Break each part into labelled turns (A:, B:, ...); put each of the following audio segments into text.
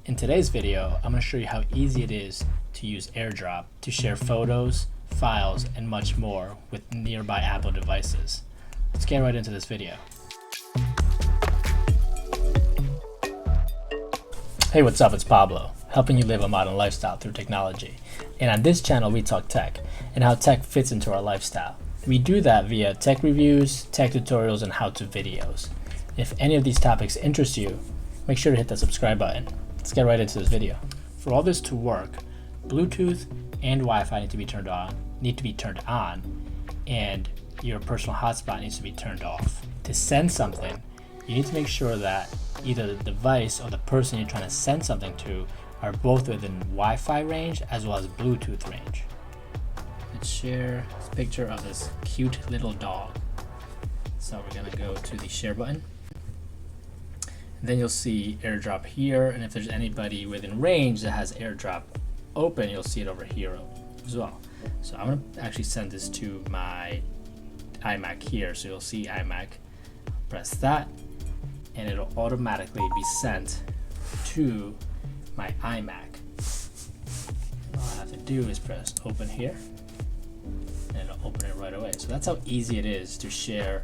A: In today's video, I'm going to show you how easy it is to use Airdrop to share photos, files, and much more with nearby Apple devices. Let's get right into this video. Hey, what's up? It's Pablo, helping you live a modern lifestyle through technology. And on this channel, we talk tech and how tech fits into our lifestyle. We do that via tech reviews, tech tutorials, and how-to videos. If any of these topics interest you, make sure to hit that subscribe button. Let's get right into this video. For all this to work, Bluetooth and Wi-Fi need to be turned on, and your personal hotspot needs to be turned off. To send something, you need to make sure that either the device or the person you're trying to send something to are both within Wi-Fi range as well as Bluetooth range. Let's share this picture of this cute little dog. So we're gonna go to the share button. Then you'll see Airdrop here, and if there's anybody within range that has Airdrop open, you'll see it over here as well. So I'm gonna actually send this to my iMac here, so you'll see iMac. Press that, and it'll automatically be sent to my iMac. All I have to do is press open here, and it'll open it right away. So that's how easy it is to share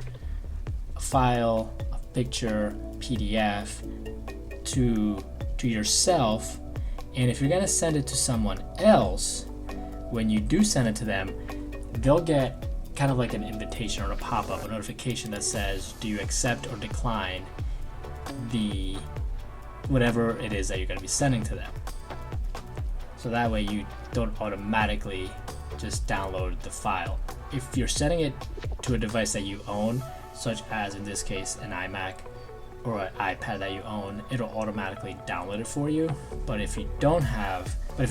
A: a file, a picture, PDF to yourself. And if you're gonna send it to someone else, when you do send it to them, they'll get kind of like an invitation or a pop-up, a notification that says, do you accept or decline the whatever it is that you're gonna be sending to them. So that way you don't automatically just download the file. If you're sending it to a device that you own, such as in this case an iMac or an iPad that you own, it'll automatically download it for you. But if you're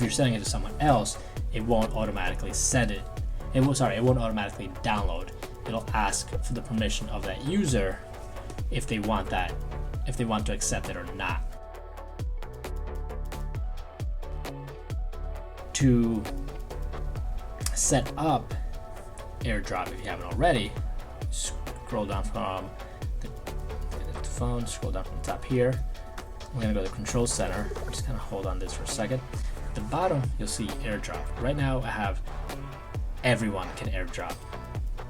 A: sending it to someone else, it won't automatically send it. It won't automatically download. It'll ask for the permission of that user if they want to accept it or not. To set up Airdrop, if you haven't already, scroll down from the phone, scroll down from the top here. We're gonna go to the control center. I'm just gonna hold on this for a second. At the bottom, you'll see Airdrop. Right now, I have everyone can Airdrop.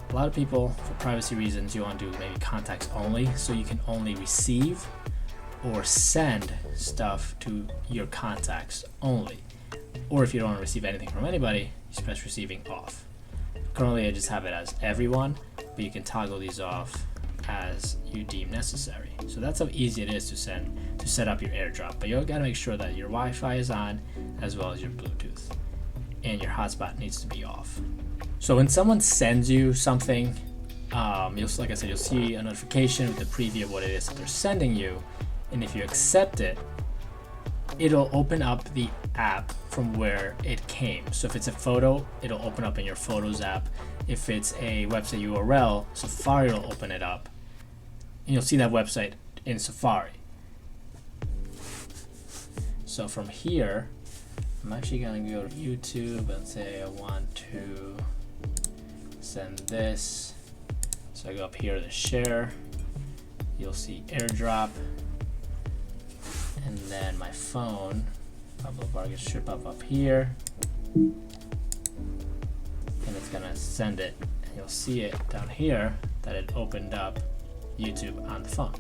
A: A lot of people, for privacy reasons, you want to do maybe contacts only, so you can only receive or send stuff to your contacts only. Or if you don't want to receive anything from anybody, you just press receiving off. Currently, I just have it as everyone, but you can toggle these off as you deem necessary. So that's how easy it is to set up your Airdrop. But you gotta make sure that your Wi-Fi is on as well as your Bluetooth, and your hotspot needs to be off. So when someone sends you something, like I said, you'll see a notification with the preview of what it is that they're sending you, and if you accept it, it'll open up the app from where it came. So if it's a photo, it'll open up in your Photos app. If it's a website URL, Safari will open it up, and you'll see that website in Safari. So from here, I'm actually going to go to YouTube and say I want to send this. So I go up here to share. You'll see Airdrop, and then my phone, Pablo Vargas, should pop up here, and it's gonna send it. And you'll see it down here that it opened up YouTube on the phone.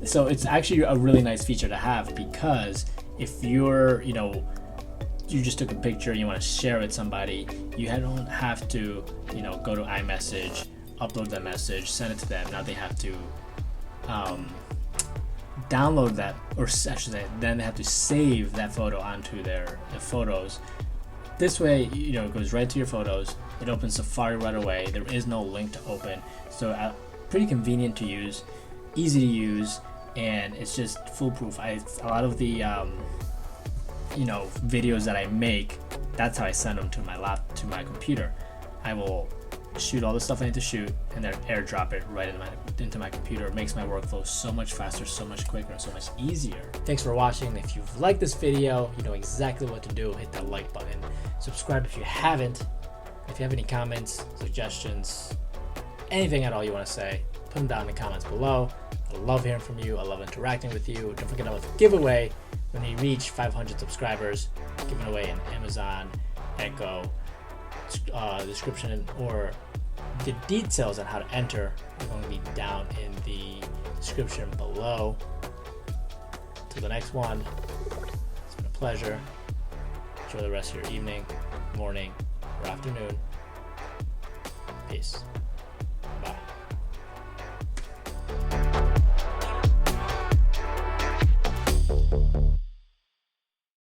A: So it's actually a really nice feature to have, because if you're, you just took a picture and you want to share it with somebody, you don't have to, go to iMessage, upload that message, send it to them. Now they have to download that, or then they have to save that photo onto their photos. This way, it goes right to your photos. It opens Safari right away. There is no link to open, so pretty convenient to use, easy to use, and it's just foolproof. A lot of the videos that I make, that's how I send them to my computer. I will shoot all the stuff I need to shoot and then Airdrop it right into my computer. It makes my workflow so much faster, so much quicker, and so much easier. Thanks for watching. If you've liked this video, you know exactly what to do. Hit that like button. Subscribe if you haven't. If you have any comments, suggestions, anything at all you want to say, put them down in the comments below. I love hearing from you. I love interacting with you. Don't forget about the giveaway when we reach 500 subscribers, giving away an Amazon Echo description, or the details on how to enter are going to be down in the description below. Till the next one, it's been a pleasure. Enjoy the rest of your evening, morning, or afternoon. Peace.